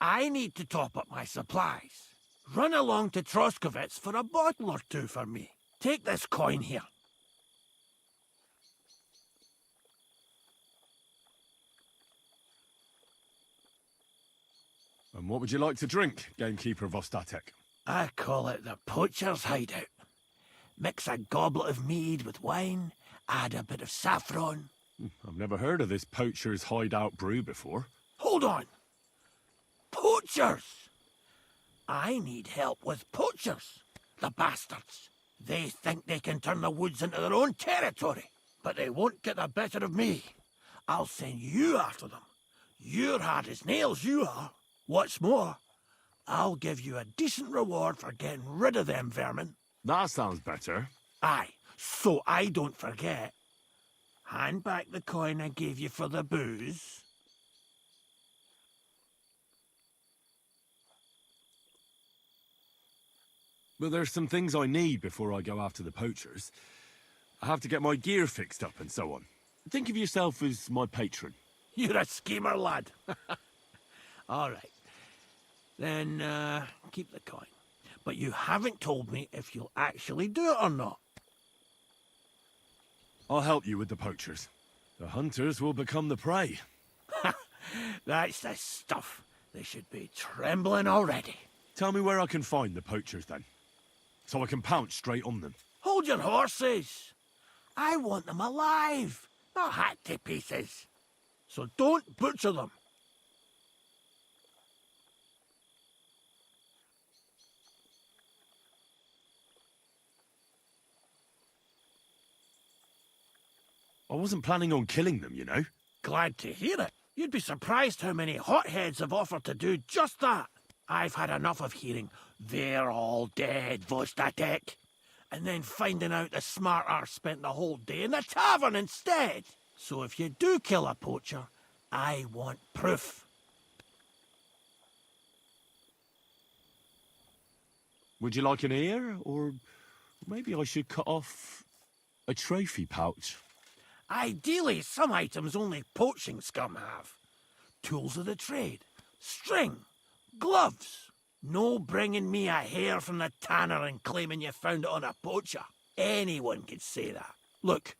Speaker 3: I need to top up my supplies. Run along to Troskovitz for a bottle or two for me. Take this coin here.
Speaker 2: And what would you like to drink, gamekeeper Vostatek?
Speaker 3: I call it the poacher's hideout. Mix a goblet of mead with wine, add a bit of saffron.
Speaker 2: I've never heard of this poacher's hideout brew before.
Speaker 3: Hold on! Poachers! I need help with poachers, the bastards. They think they can turn the woods into their own territory, but they won't get the better of me. I'll send you after them. You're hard as nails, you are. What's more, I'll give you a decent reward for getting rid of them vermin.
Speaker 2: That sounds better.
Speaker 3: Aye, so I don't forget. Hand back the coin I gave you for the booze.
Speaker 2: But there's some things I need before I go after the poachers. I have to get my gear fixed up and so on. Think of yourself as my patron.
Speaker 3: You're a schemer, lad. All right. Then, keep the coin. But you haven't told me if you'll actually do it or not.
Speaker 2: I'll help you with the poachers. The hunters will become the prey.
Speaker 3: That's the stuff. They should be trembling already.
Speaker 2: Tell me where I can find the poachers then, so I can pounce straight on them.
Speaker 3: Hold your horses. I want them alive, not hacked to pieces. So don't butcher them.
Speaker 2: I wasn't planning on killing them, you know.
Speaker 3: Glad to hear it. You'd be surprised how many hotheads have offered to do just that. I've had enough of hearing, "They're all dead, Vostatek," and then finding out the smart arse spent the whole day in the tavern instead. So if you do kill a poacher, I want proof.
Speaker 2: Would you like an ear, or maybe I should cut off a trophy pouch?
Speaker 3: Ideally, some items only poaching scum have. Tools of the trade, string, gloves. No bringing me a hair from the tanner and claiming you found it on a poacher. Anyone could say that. Look,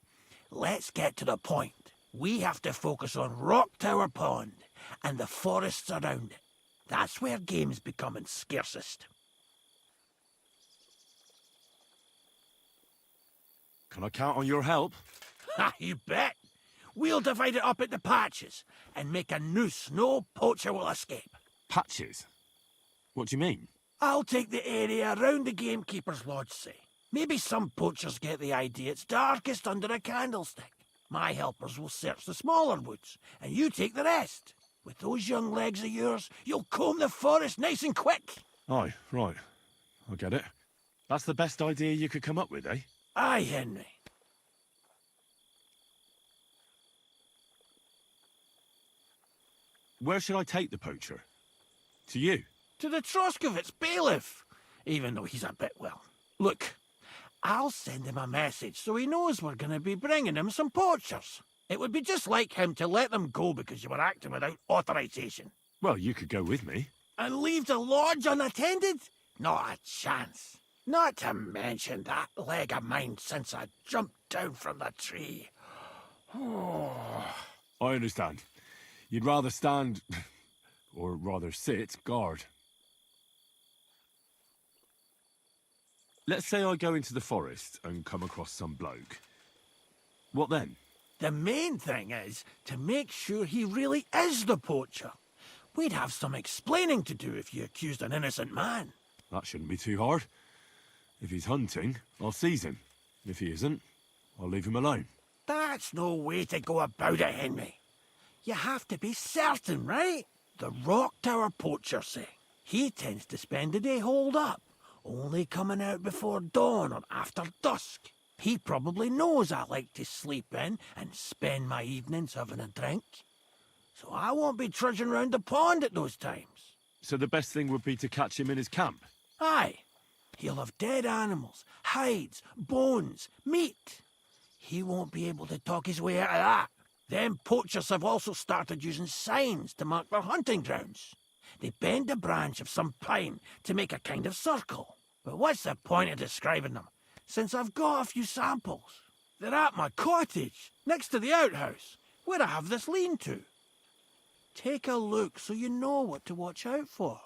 Speaker 3: let's get to the point. We have to focus on Rock Tower Pond and the forests around it. That's where game's becoming scarcest.
Speaker 2: Can I count on your help?
Speaker 3: Ha, you bet. We'll divide it up into patches and make a noose no poacher will escape.
Speaker 2: Patches? What do you mean?
Speaker 3: I'll take the area around the gamekeeper's lodge, say. Maybe some poachers get the idea it's darkest under a candlestick. My helpers will search the smaller woods, and you take the rest. With those young legs of yours, you'll comb the forest nice and quick.
Speaker 2: Aye, right. I get it. That's the best idea you could come up with, eh?
Speaker 3: Aye, Henry.
Speaker 2: Where should I take the poacher? To you?
Speaker 3: To the Troskovitz bailiff, even though he's a bit, well. Look, I'll send him a message so he knows we're going to be bringing him some poachers. It would be just like him to let them go because you were acting without authorization.
Speaker 2: Well, you could go with me.
Speaker 3: And leave the lodge unattended? Not a chance. Not to mention that leg of mine since I jumped down from the tree.
Speaker 2: I understand. You'd rather stand, or rather sit, guard. Let's say I go into the forest and come across some bloke. What then?
Speaker 3: The main thing is to make sure he really is the poacher. We'd have some explaining to do if you accused an innocent man.
Speaker 2: That shouldn't be too hard. If he's hunting, I'll seize him. If he isn't, I'll leave him alone.
Speaker 3: That's no way to go about it, Henry. You have to be certain, right? The Rock Tower poacher, say. He tends to spend the day holed up, only coming out before dawn or after dusk. He probably knows I like to sleep in and spend my evenings having a drink. So I won't be trudging round the pond at those times.
Speaker 2: So the best thing would be to catch him in his camp?
Speaker 3: Aye. He'll have dead animals, hides, bones, meat. He won't be able to talk his way out of that. Them poachers have also started using signs to mark their hunting grounds. They bend a branch of some pine to make a kind of circle. But what's the point of describing them, since I've got a few samples? They're at my cottage, next to the outhouse, where I have this lean-to. Take a look so you know what to watch out for.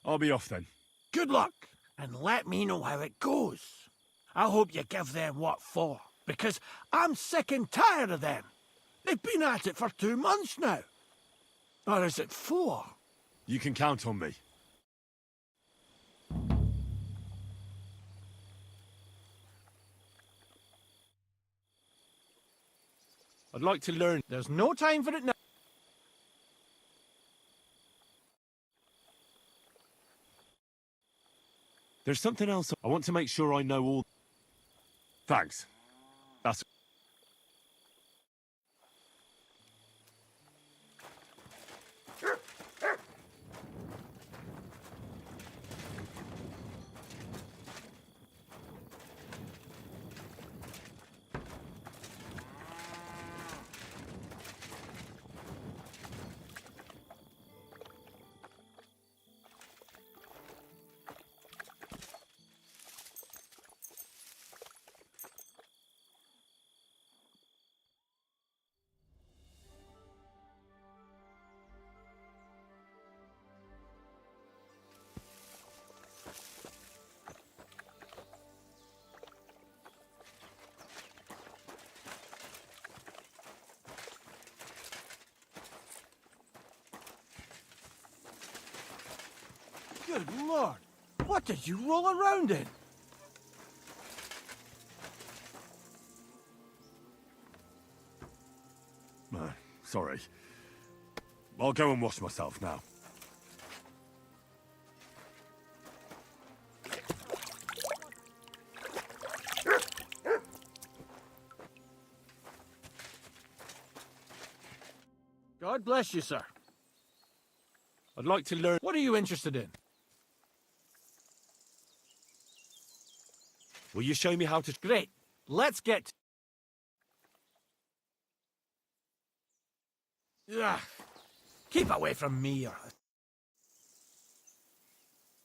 Speaker 2: I'll be off then.
Speaker 3: Good luck, and let me know how it goes. I hope you give them what for, because I'm sick and tired of them. They've been at it for 2 months now. Or is it 4?
Speaker 2: You can count on me. I'd like to learn.
Speaker 3: There's no time for it now.
Speaker 2: There's something else. I want to make sure I know all. Thanks. That's.
Speaker 3: Good Lord, what did you roll around in?
Speaker 2: Sorry. I'll go and wash myself now.
Speaker 3: God bless you, sir.
Speaker 2: I'd like to learn.
Speaker 3: What are you interested in?
Speaker 2: Will you show me how to?
Speaker 3: Great. Let's get... Ugh. Keep away from me.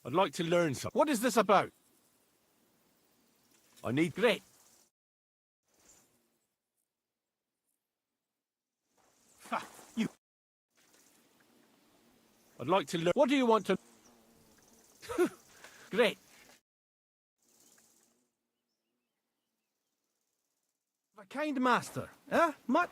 Speaker 2: I'd like to learn something.
Speaker 3: What is this about?
Speaker 2: I need.
Speaker 3: Great. Ha, you...
Speaker 2: I'd like to learn.
Speaker 3: What do you want to... Great. A kind master, eh? Mutt?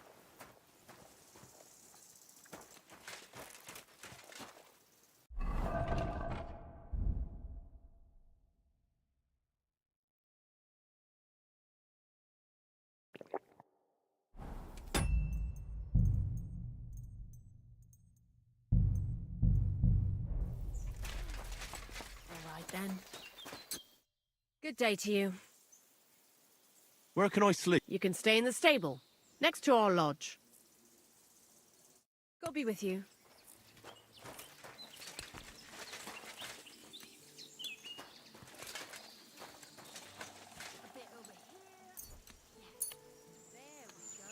Speaker 6: All right, then. Good day to you.
Speaker 2: Where can I sleep?
Speaker 6: You can stay in the stable, next to our lodge. God be with you. A bit over here. Yes. There we go.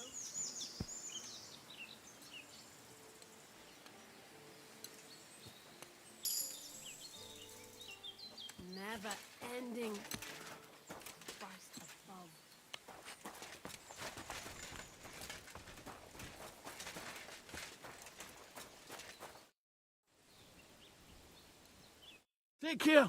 Speaker 6: Never ending. Christ above.
Speaker 3: Take care.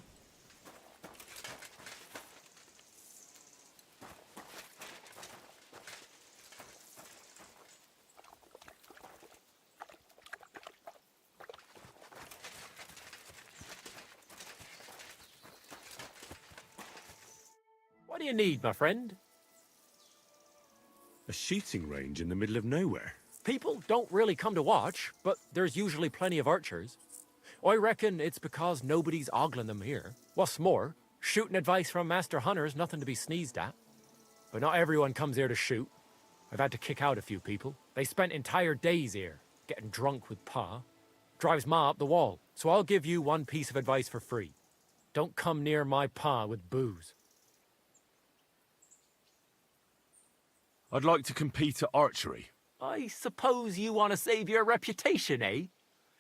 Speaker 1: What do you need, my friend?
Speaker 2: A shooting range in the middle of nowhere.
Speaker 1: People don't really come to watch, but there's usually plenty of archers. I reckon it's because nobody's ogling them here. What's more, shooting advice from master hunters nothing to be sneezed at. But not everyone comes here to shoot. I've had to kick out a few people. They spent entire days here, getting drunk with Pa. Drives Ma up the wall, so I'll give you one piece of advice for free. Don't come near my Pa with booze.
Speaker 2: I'd like to compete at archery.
Speaker 1: I suppose you want to save your reputation, eh?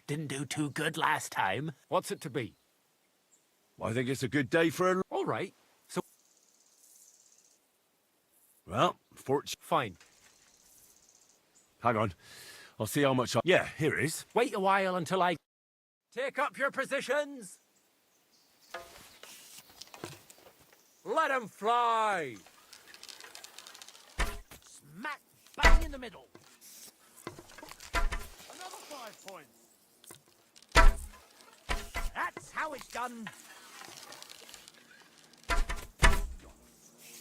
Speaker 1: Didn't do too good last time. What's it to be?
Speaker 2: I think it's a good day for a...
Speaker 1: All right. So,
Speaker 2: Well, fortune...
Speaker 1: fine.
Speaker 2: Hang on. I'll see how much I... Yeah, here it is.
Speaker 1: Wait a while until I... Take up your positions!
Speaker 4: Let 'em fly!
Speaker 3: Smack bang in the middle.
Speaker 2: Another 5 points.
Speaker 3: That's how it's done.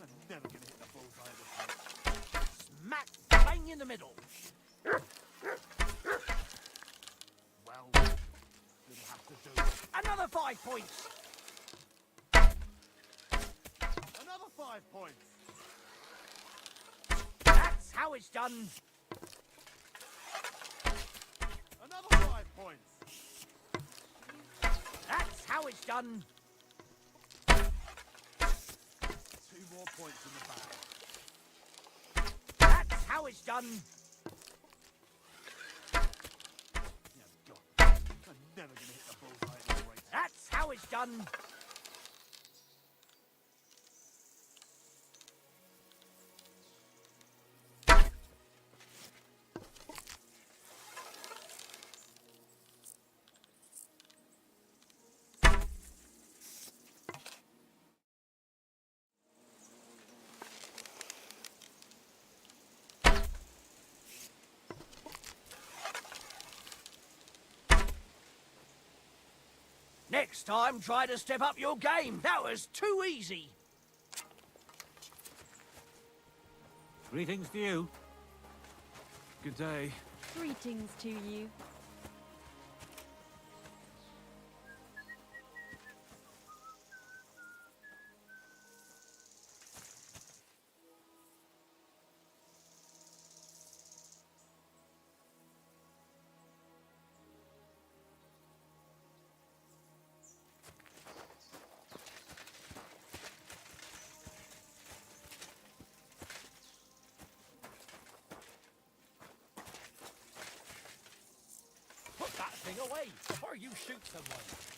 Speaker 2: I'm never gonna hit the bullseye this time.
Speaker 3: Smack bang in the middle.
Speaker 2: Well, it'll have to do.
Speaker 3: Another 5 points.
Speaker 2: Another 5 points.
Speaker 3: That's how it's done.
Speaker 2: Another 5 points.
Speaker 3: That's how it's done.
Speaker 2: 2 more points in the bag.
Speaker 3: That's how it's done.
Speaker 2: Yeah, God. I'm never gonna hit the bullseye at this rate.
Speaker 3: That's how it's done. Next time, try to step up your game. That was too easy.
Speaker 7: Greetings to you. Good day.
Speaker 5: Greetings to you.
Speaker 1: Put that thing away before you shoot someone.